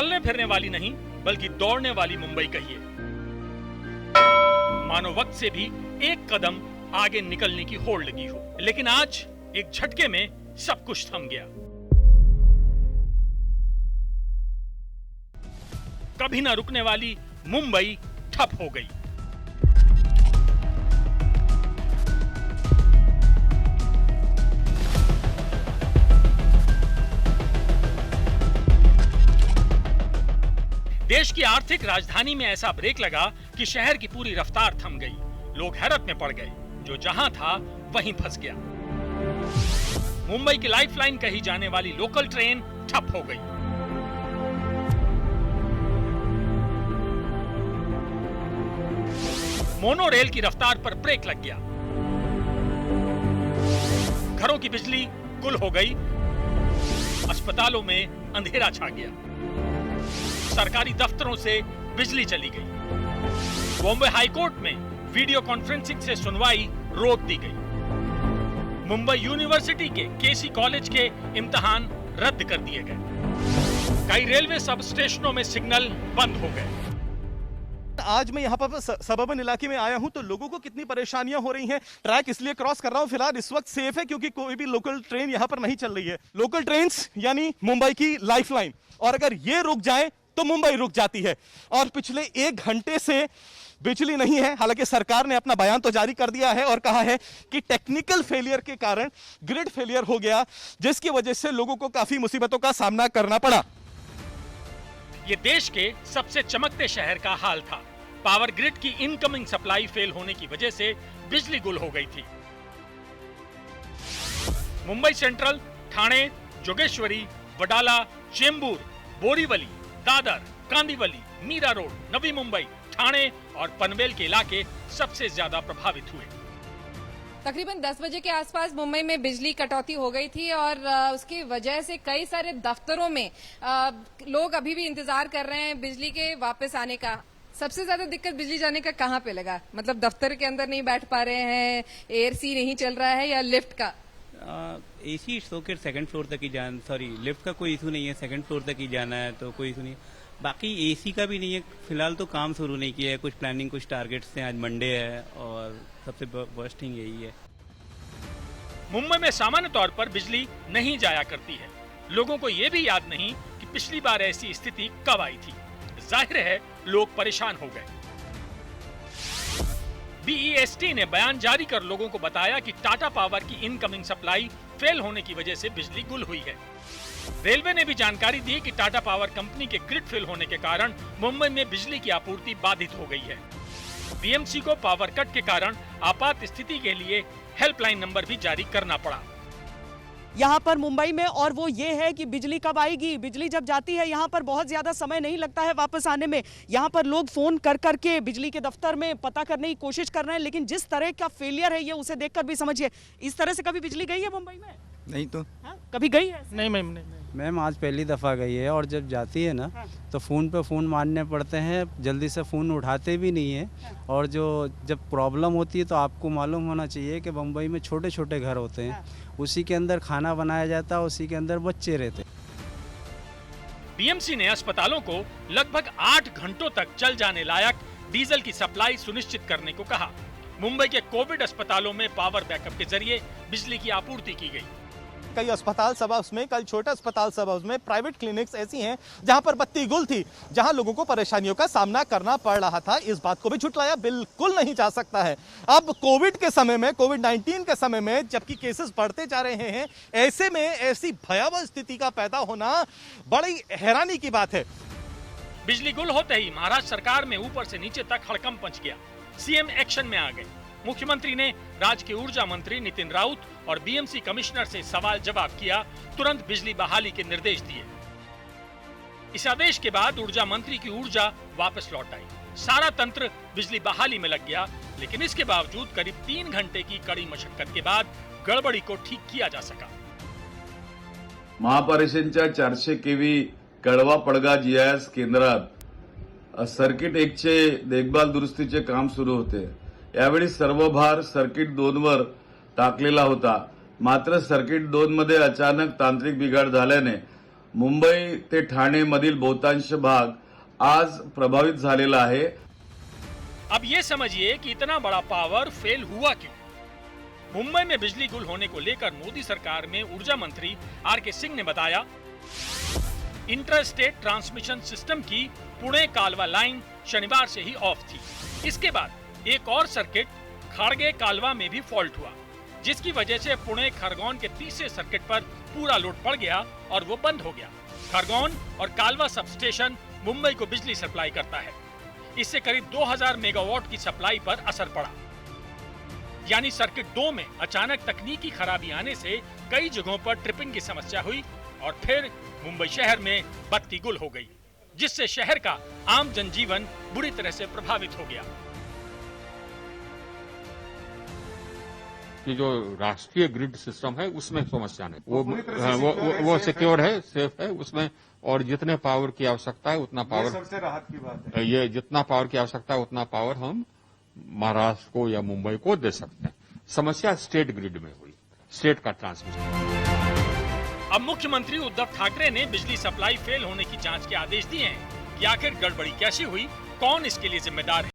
चलने फिरने वाली नहीं बल्कि दौड़ने वाली मुंबई कहिए। मानो वक्त से भी एक कदम आगे निकलने की होड़ लगी हो, लेकिन आज एक झटके में सब कुछ थम गया। कभी ना रुकने वाली मुंबई ठप हो गई। देश की आर्थिक राजधानी में ऐसा ब्रेक लगा कि शहर की पूरी रफ्तार थम गई। लोग हैरत में पड़ गए, जो जहां था वहीं फंस गया। मुंबई की लाइफलाइन कही जाने वाली लोकल ट्रेन ठप हो गई। मोनो रेल की रफ्तार पर ब्रेक लग गया। घरों की बिजली गुल हो गई। अस्पतालों में अंधेरा छा गया। सरकारी दफ्तरों से बिजली चली गई। बॉम्बे हाईकोर्ट में वीडियो कॉन्फ्रेंसिंग से सुनवाई रोक दी गई। मुंबई यूनिवर्सिटी के केसी कॉलेज के इम्तिहान रद्द कर दिए गए। कई रेलवे सब स्टेशनों में सिग्नल बंद हो गए। आज मैं यहाँ पर सबर्बन इलाके में आया हूँ तो लोगों को कितनी परेशानियां हो रही हैं। ट्रैक इसलिए क्रॉस कर रहा हूँ, फिलहाल इस वक्त सेफ है क्योंकि कोई भी लोकल ट्रेन यहाँ पर नहीं चल रही है। लोकल ट्रेन्स यानी मुंबई की लाइफलाइन, और अगर ये रुक जाए तो मुंबई रुक जाती है। और पिछले 1 घंटे से बिजली नहीं है। हालांकि सरकार ने अपना बयान तो जारी कर दिया है और कहा है कि टेक्निकल फेलियर के कारण ग्रिड फेलियर हो गया, जिसकी वजह से लोगों को काफी मुसीबतों का सामना करना पड़ा। ये देश के सबसे चमकते शहर का हाल था। पावर ग्रिड की इनकमिंग सप्लाई फेल होने की वजह से बिजली गुल हो गई थी। मुंबई सेंट्रल, ठाणे, जोगेश्वरी, वडाला, चेंबूर, बोरीवली, दादर, कांदिवली, मीरा रोड, नवी मुंबई, ठाणे और पनवेल के इलाके सबसे ज्यादा प्रभावित हुए। तकरीबन 10 बजे के आसपास मुंबई में बिजली कटौती हो गई थी और उसकी वजह से कई सारे दफ्तरों में लोग अभी भी इंतजार कर रहे हैं बिजली के वापस आने का। सबसे ज्यादा दिक्कत बिजली जाने का कहाँ पे लगा? मतलब दफ्तर के अंदर नहीं बैठ पा रहे हैं, एसी नहीं चल रहा है, या लिफ्ट का? एसी शोकर सेकंड फ्लोर तक ही लिफ्ट का कोई इशू नहीं है। सेकंड फ्लोर तक ही जाना है तो कोई इशू नहीं है। बाकी एसी का भी नहीं है। फिलहाल तो काम शुरू नहीं किया है। कुछ प्लानिंग, कुछ टारगेट्स हैं। आज मंडे है और सबसे वर्स्ट थिंग यही है। मुंबई में सामान्य तौर पर बिजली नहीं जाया करती है। लोगों को यह भी याद नहीं कि पिछली बार ऐसी स्थिति कब आई थी। जाहिर है लोग परेशान हो गए। बीईएसटी ने बयान जारी कर लोगों को बताया कि टाटा पावर की इनकमिंग सप्लाई फेल होने की वजह से बिजली गुल हुई है। रेलवे ने भी जानकारी दी कि टाटा पावर कंपनी के ग्रिड फेल होने के कारण मुंबई में बिजली की आपूर्ति बाधित हो गई है। बीएमसी को पावर कट के कारण आपात स्थिति के लिए हेल्पलाइन नंबर भी जारी करना पड़ा। यहाँ पर मुंबई में, और वो ये है कि बिजली कब आएगी। बिजली जब जाती है यहाँ पर बहुत ज़्यादा समय नहीं लगता है वापस आने में। यहाँ पर लोग फ़ोन कर करके बिजली के दफ्तर में पता करने की कोशिश कर रहे हैं, लेकिन जिस तरह का फेलियर है ये उसे देखकर भी समझिए। इस तरह से कभी बिजली गई है मुंबई में? नहीं तो कभी गई है? नहीं मैम, मैम आज पहली दफ़ा गई है और जब जाती है ना तो फ़ोन पे फ़ोन मारने पड़ते हैं, जल्दी से फ़ोन उठाते भी नहीं है। और जब प्रॉब्लम होती है तो आपको मालूम होना चाहिए कि मुंबई में छोटे छोटे घर होते हैं, उसी के अंदर खाना बनाया जाता है, उसी के अंदर बच्चे रहते। बीएमसी ने अस्पतालों को लगभग 8 घंटों तक चल जाने लायक डीजल की सप्लाई सुनिश्चित करने को कहा। मुंबई के कोविड अस्पतालों में पावर बैकअप के जरिए बिजली की आपूर्ति की गई। कई अस्पताल सब हाउस में, कई छोटे अस्पताल सब हाउस में प्राइवेट क्लिनिक्स ऐसी हैं जहां पर बत्ती गुल थी, जहां लोगों को परेशानियों का सामना करना पड़ रहा था। इस बात को भी झुटलाया बिल्कुल नहीं जा सकता है। अब कोविड के समय में, कोविड-19 के समय में जबकि केसेस बढ़ते जा रहे हैं, ऐसे में ऐसी भयावह स्थिति का पैदा होना बड़ी हैरानी की बात है। बिजली गुल होते ही महाराष्ट्र सरकार में ऊपर से नीचे तक हड़कंप मच गया। सीएम एक्शन में आ गए। मुख्यमंत्री ने राज्य के ऊर्जा मंत्री नितिन राउत और बीएमसी कमिश्नर से सवाल जवाब किया। तुरंत बिजली बहाली के निर्देश दिए। इस आदेश के बाद ऊर्जा मंत्री की ऊर्जा वापस लौट आई। सारा तंत्र बिजली बहाली में लग गया, लेकिन इसके बावजूद करीब 3 घंटे की कड़ी मशक्कत के बाद गड़बड़ी को ठीक किया जा सका। महापारेषणच्या 400 केव्ही कळवा पडगा जीआयएस केंद्रात सर्किट 1चे देखभाल दुरुस्तीचे काम सुरू होते। यावेळी सर्व भार सर्किट 2 वर टाकलेला होता। मात्र सर्किट 2 मध्ये अचानक तांत्रिक बिघाड झाल्याने मुंबई ते ठाणे मधील बहुतांश भाग आज प्रभावित झालेला आहे। अब ये समझिए कि इतना बड़ा पावर फेल हुआ क्यों। मुंबई में बिजली गुल होने को लेकर मोदी सरकार में ऊर्जा मंत्री आर.के. सिंह ने बताया, इंटर स्टेट ट्रांसमिशन सिस्टम की पुणे कालवा लाइन शनिवार से ही ऑफ थी। इसके बाद एक और सर्किट खाड़गे कालवा में भी फॉल्ट हुआ, जिसकी वजह से पुणे खरगोन के तीसरे सर्किट पर पूरा लोड पड़ गया और वो बंद हो गया। खरगोन और कालवा सब स्टेशन मुंबई को बिजली सप्लाई करता है। इससे करीब 2000 मेगावाट की सप्लाई पर असर पड़ा। यानी सर्किट 2 में अचानक तकनीकी खराबी आने से कई जगहों पर ट्रिपिंग की समस्या हुई और फिर मुंबई शहर में बत्ती गुल हो गई, जिससे शहर का आम जनजीवन बुरी तरह से प्रभावित हो गया। कि जो राष्ट्रीय ग्रिड सिस्टम है उसमें समस्या नहीं, वो सिक्योर है, सेफ है उसमें, और जितने पावर की आवश्यकता है उतना पावर, सबसे राहत की बात है, ये जितना पावर की आवश्यकता है उतना पावर हम महाराष्ट्र को या मुंबई को दे सकते हैं। समस्या स्टेट ग्रिड में हुई, स्टेट का ट्रांसमिशन। अब मुख्यमंत्री उद्धव ठाकरे ने बिजली सप्लाई फेल होने की जांच के आदेश दिए हैं कि आखिर गड़बड़ी कैसी हुई, कौन इसके लिए जिम्मेदार है।